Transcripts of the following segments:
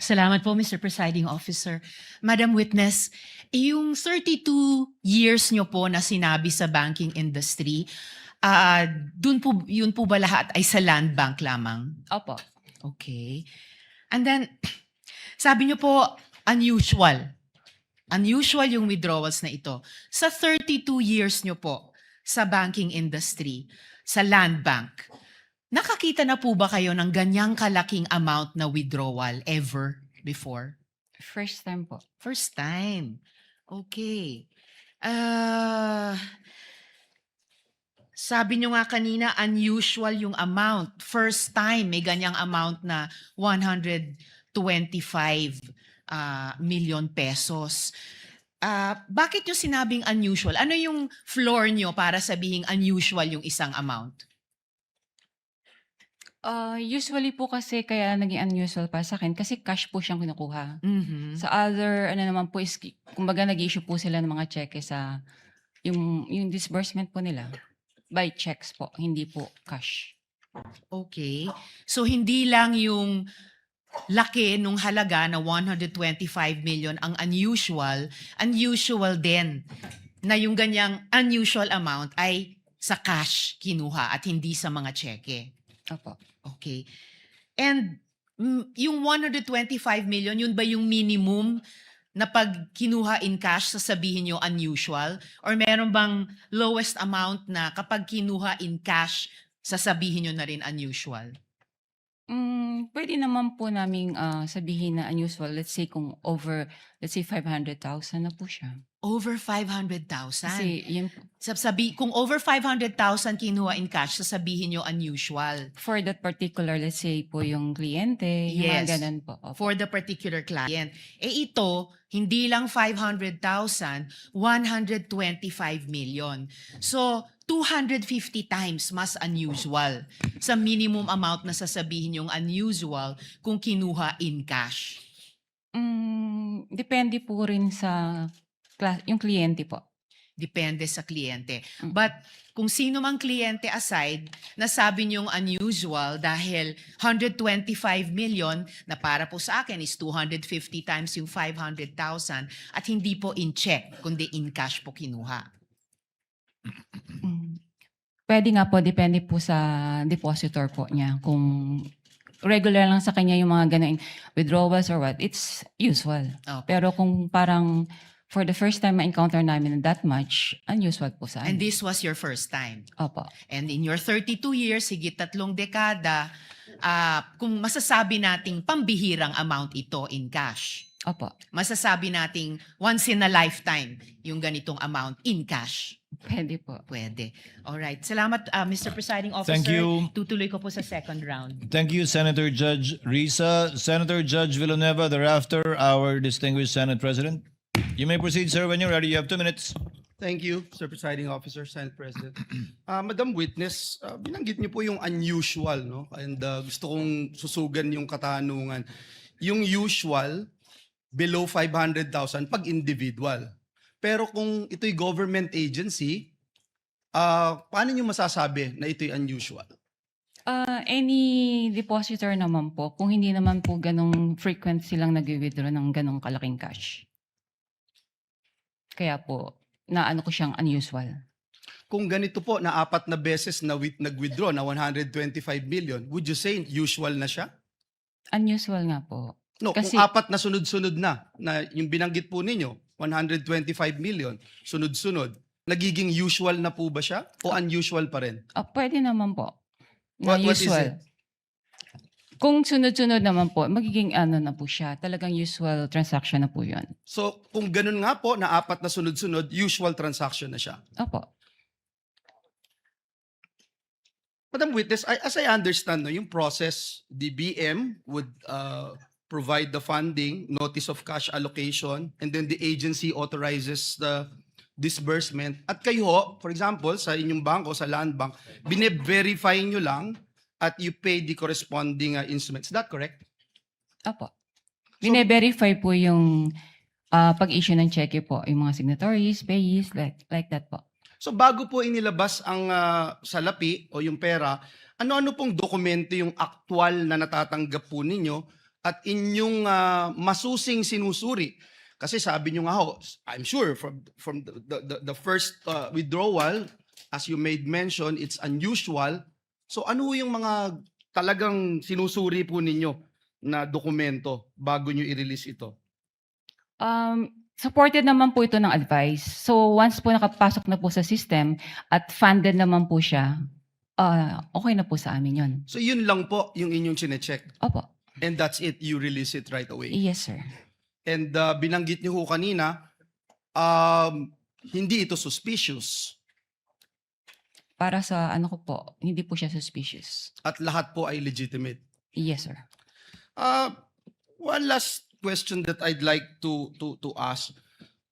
Salamat po, Mr. Presiding Officer. Madam Witness, yung 32 years nyo po na sinabi sa banking industry, yun po ba lahat ay sa land bank lamang? Opo. Okay. And then, sabi nyo po, unusual. Unusual yung withdrawals na ito. Sa 32 years nyo po sa banking industry, sa land bank, nakakita na po ba kayo ng ganyang kalaking amount na withdrawal ever before? First time po. First time. Okay. Sabi nyo nga kanina, unusual yung amount. First time, may ganyang amount na 125 million pesos. Bakit nyo sinabing unusual? Ano yung floor nyo para sabihing unusual yung isang amount? Usually po kasi kaya naging unusual para sa akin kasi cash po siyang kinukuha. Mhm. Sa other, ano naman po is, kumbaga nag-issue po sila ng mga cheque sa, yung disbursement po nila. By checks po, hindi po cash. Okay. So hindi lang yung laki nung halaga na 125 million ang unusual din na yung ganyang unusual amount ay sa cash kinuha at hindi sa mga cheque. Opo. Okay. And yung 125 million, yun ba yung minimum na pag kinuha in cash, sasabihin nyo unusual? Or meron bang lowest amount na kapag kinuha in cash, sasabihin nyo na rin unusual? Pwede naman po naming sabihin na unusual. Let's say kung over, let's say 500,000 na po siya. Over 500,000? Kasi yun po, Kung over 500,000 kinuha in cash, sasabihin nyo unusual. for that particular, let's say po yung kliyente, yung Yes. mga ganun po. Opo. For the particular client. Ito, hindi lang 500,000, 125 million. So, 250 times mas unusual sa minimum amount na sasabihin yung unusual kung kinuha in cash. Depende po rin sa yung kliyente po. Depende sa kliyente. Mm. But kung sino mang kliyente aside, nasabi niyong unusual dahil 125 million na para po sa akin is 250 times yung 500,000 at hindi po in check, kundi in cash po kinuha. Pwede nga po, depende po sa depositor po niya. Kung regular lang sa kanya yung mga ganun withdrawals or what, it's usual. Opo. Pero kung parang for the first time ma-encounter namin that much, unusual po sa And amin. this was your first time. Opo. And in your 32 years, higit 3 dekada, kung masasabi nating pambihirang amount ito in cash, Opo. masasabi nating once in a lifetime yung ganitong amount in cash. Pwede po. Pwede. Alright. Salamat, Mr. Presiding Officer. Thank you. Tutuloy ko po sa second round. Thank you, Senator Judge Risa. Senator Judge Villanueva, thereafter, our distinguished Senate President. You may proceed, sir, when you're ready. You have 2 minutes. Thank you, Sir Presiding Officer, Senate President. Madam Witness, binanggit niyo po yung unusual, no? And gusto kong susugan yung katanungan. Yung usual, below 500,000 pag individual. Pero kung ito'y government agency, paano niyo masasabi na ito'y unusual? Any depositor naman po, kung hindi naman po ganong frequent silang nag-withdraw ng ganong kalaking cash. Kaya po, naano ko siyang unusual. Kung ganito po na 4 na beses na nag-withdraw na 125 million, would you say usual na siya? Unusual nga po. No, Kasi- kung 4 na sunod-sunod na yung binanggit po ninyo, 125 million, sunod-sunod, nagiging usual na po ba siya o unusual pa rin? Pwede naman po. Na What is usual. it? Kung sunod-sunod naman po, magiging ano na po siya. Talagang usual transaction na po yun. So, kung ganun nga po, na 4 na sunod-sunod, usual transaction na siya. Opo. Madam Witness, as I understand, no, yung process, the BM would provide the funding, notice of cash allocation, and then the agency authorizes the disbursement. At kayo, for example, sa inyong bangko, sa land bank, bine-verify nyo lang at you pay the corresponding instruments. Is that correct? Opo. Bine-verify po yung pag-issue ng cheque po, yung mga signatories, payees, like that po. So bago po inilabas ang salapi o yung pera, ano-ano pong dokumento yung aktual na natatanggap po ninyo at inyong masusing sinusuri. Kasi sabi nyo nga ho, I'm sure from the first withdrawal, as you made mention, it's unusual. So ano yung mga talagang sinusuri po ninyo na dokumento bago nyo i-release ito? Supported naman po ito ng advice. So once po nakapasok na po sa system at funded naman po siya, okay na po sa amin yun. So yun lang po yung inyong chinecheck. Opo. And that's it, you release it right away. Yes, sir. And binanggit niyo ho kanina, hindi ito suspicious Para sa ano ko po, hindi po siya suspicious. at lahat po ay legitimate. Yes, sir. One last question that I'd like to ask.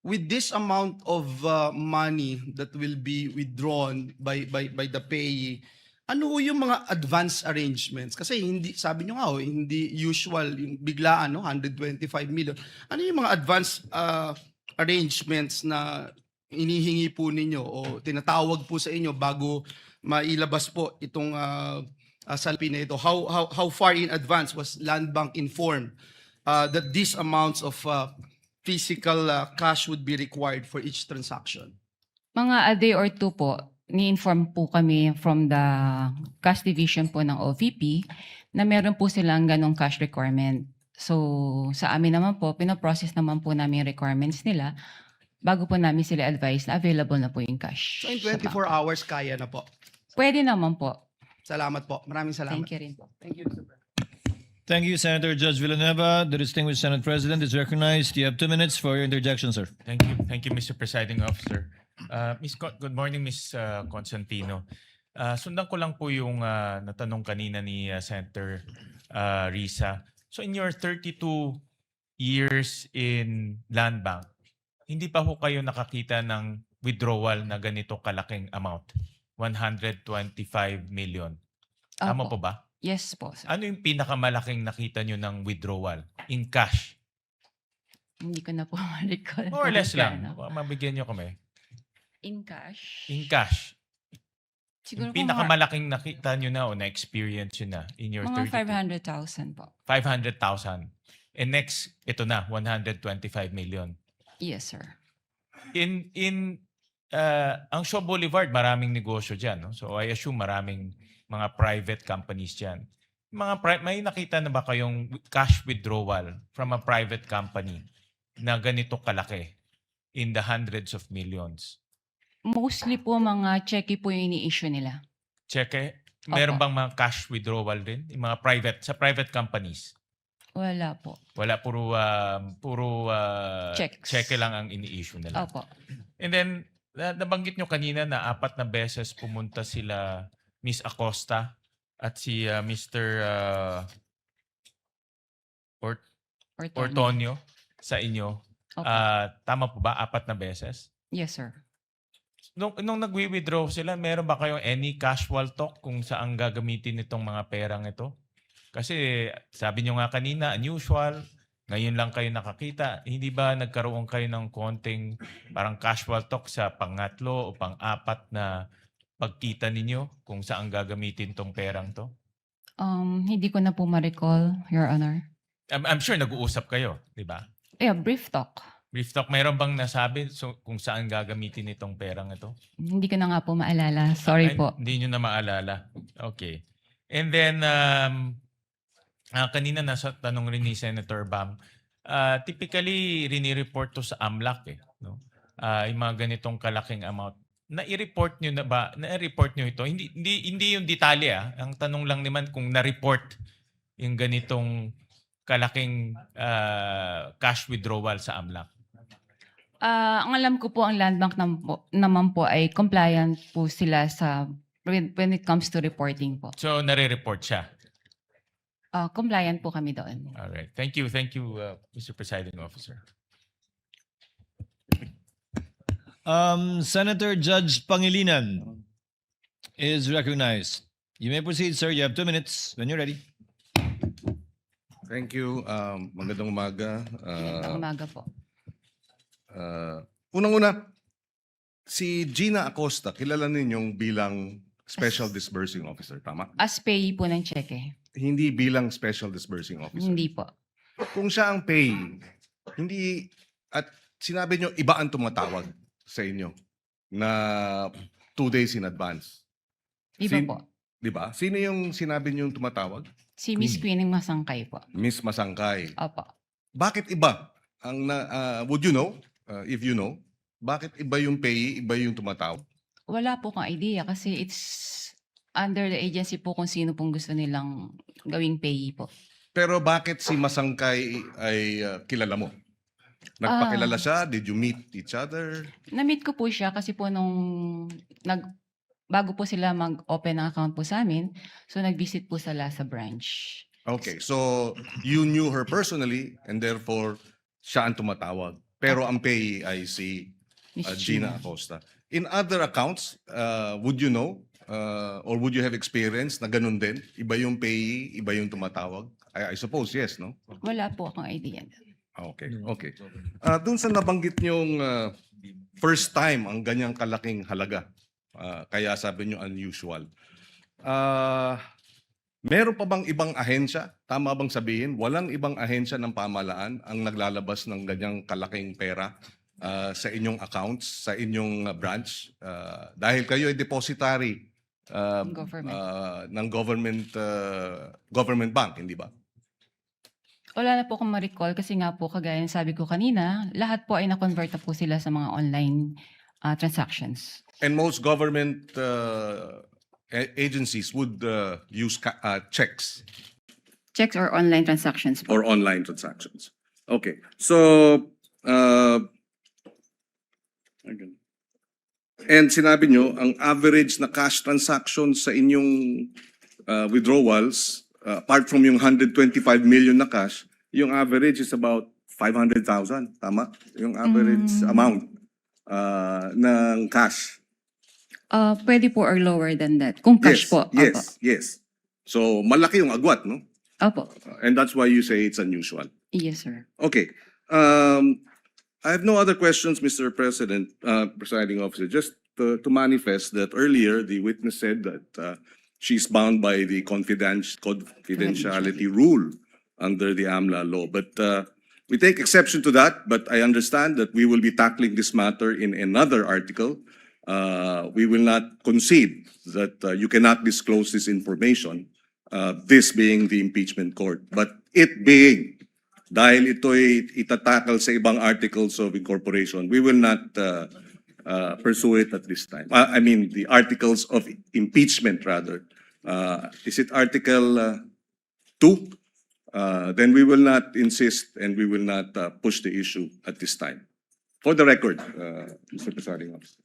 With this amount of money that will be withdrawn by the payee, ano yung mga advance arrangements? Kasi hindi, sabi nyo nga, hindi usual, yung biglaan, 125 million. Ano yung mga advance arrangements na inihingi po ninyo o tinatawag po sa inyo bago mailabas po itong salapi na ito? How far in advance was Land Bank informed that these amounts of physical cash would be required for each transaction? Mga a day or two po, ni-inform po kami from the cash division po ng OVP na meron po silang ganong cash requirement. So sa amin naman po, pinoprocess naman po namin yung requirements nila bago po namin sila advise na available na po yung cash. So in sa 24 bank. hours, kaya na po. Pwede naman po. Salamat po. Maraming salamat. Thank you rin po. Thank you, Senator Judge Villanueva. The distinguished Senate President is recognized. You have 2 minutes for your interjection, sir. Thank you, Mr. Presiding Officer. Good morning, Ms. Constantino. Sundan ko lang po yung natanong kanina ni Senator Risa. So in your 32 years in Land Bank, hindi pa ho kayo nakakita ng withdrawal na ganito kalaking amount? 125 million. Tama Opo. po ba? Yes po. Sir. Ano yung pinakamalaking nakita nyo ng withdrawal in cash? Hindi ko na po ma-recall. More or less kung lang. magkano. Mabigyan nyo kami. In cash? In cash. Siguro Yung po pinakamalaking nakita nyo na o na-experience nyo na in your mga 32. 500,000 po. 500,000. And next, ito na, 125 million. Yes, sir. Ang Shaw Boulevard, maraming negosyo dyan. No? So I assume maraming mga private companies dyan. May nakita na ba kayong cash withdrawal from a private company na ganito kalaki in the hundreds of millions? Mostly po mga cheque po yung ini-issue nila. Cheque? Meron Opo. bang mga cash withdrawal din? Yung mga sa private companies? Wala po. Wala, puro Checks. cheque lang ang ini-issue nila. Opo. And then, nabanggit nyo kanina na 4 na beses pumunta sila Miss Acosta at si Mr. Ortonio sa inyo. Opo. Tama po ba? 4 na beses? Yes, sir. Nung nagwi-withdraw sila, meron ba kayong any casual talk kung saan gagamitin itong mga perang ito? Kasi sabi nyo nga kanina, unusual, ngayon lang kayo nakakita. Hindi ba nagkaroon kayo ng konting parang casual talk sa pangatlo o pang-apat na pagkita ninyo kung saan gagamitin tong perang to? Hindi ko na po ma-recall, Your Honor. I'm sure nag-uusap kayo, di ba? Yeah, brief talk. Brief talk, mayroon bang nasabi kung saan gagamitin itong perang ito? Hindi ko na nga po maalala. Sorry Ay, po. Hindi nyo na maalala. Okay. And then, kanina nasa tanong rin ni Senator Bam, typically rini-report to sa AMLAC no? Yung mga ganitong kalaking amount. Na-report nyo na ba? Na-report nyo ito? Hindi yung detalye. Ang tanong lang naman kung na-report yung ganitong kalaking cash withdrawal sa AMLAC. Ang alam ko po, ang Land Bank naman po ay compliant po sila sa when it comes to reporting po. So, nare-report siya. Compliant po kami doon. All right. Thank you, Mr. Presiding Officer. Senator Judge Pangilinan is recognized. You may proceed, sir. You have 2 minutes when you're ready. Thank you. Magandang umaga. Magandang umaga po. Unang-una, si Gina Acosta, kilala ninyong bilang Special Disbursing Officer, tama? As payee po ng cheque. Hindi bilang Special Disbursing Officer. Hindi po. kung siya ang payee, hindi, at sinabi nyo, iba ang tumatawag sa inyo na 2 days in advance. Iba Sin- po. Di ba? Sino yung sinabi nyo tumatawag? Si Miss Queenie Masangkay po. Miss Masangkay. Opo. Bakit iba? Would you know, if you know, bakit iba yung payee, iba yung tumatawag? Wala po kang idea kasi it's under the agency po kung sino pong gusto nilang gawing payee po. Pero bakit si Masangkay ay kilala mo? Nagpakilala siya? Did you meet each other? Na-meet ko po siya kasi po bago po sila mag-open ng account po sa amin, so nag-visit po sila sa branch. Okay, so you knew her personally and therefore siya ang tumatawag. Pero ang payee ay si Miss Gina Acosta. In other accounts, would you know or would you have experience na ganun din? Iba yung payee, iba yung tumatawag? I suppose yes, no? Wala po akong idea. Okay, okay. Doon sa nabanggit niyong first time ang ganyang kalaking halaga, kaya sabi niyo unusual. Meron pa bang ibang ahensya? Tama bang sabihin, walang ibang ahensya ng pamahalaan ang naglalabas ng ganyang kalaking pera sa inyong accounts, sa inyong branch? Dahil kayo ay depositary Government. ng government bank, hindi ba? Wala na po akong ma-recall kasi nga po kagaya ng sabi ko kanina, lahat po ay na-convert na po sila sa mga online transactions. And most government agencies would use checks Checks or online transactions po. or online transactions. Okay. So, and sinabi nyo, ang average na cash transactions sa inyong withdrawals, apart from yung 125 million na cash, yung average is about 500,000. Tama? Yung average amount ng cash. Pwede po or lower than that. Kung cash po. Yes, yes. So, malaki yung agwat, no? Opo. And that's why you say it's unusual. Yes, sir. Okay. I have no other questions, Mr. President, Presiding Officer. Just to manifest that earlier, the witness said that she's bound by the confidentiality rule under the AMLA law. But we take exception to that, but I understand that we will be tackling this matter in another article. We will not concede that you cannot disclose this information, this being the impeachment court. But it being, dahil ito'y itatakal sa ibang articles of incorporation, we will not pursue it at this time. I mean, the articles of impeachment, rather. Is it Article 2? Then we will not insist and we will not push the issue at this time. For the record, Mr. Presiding Officer.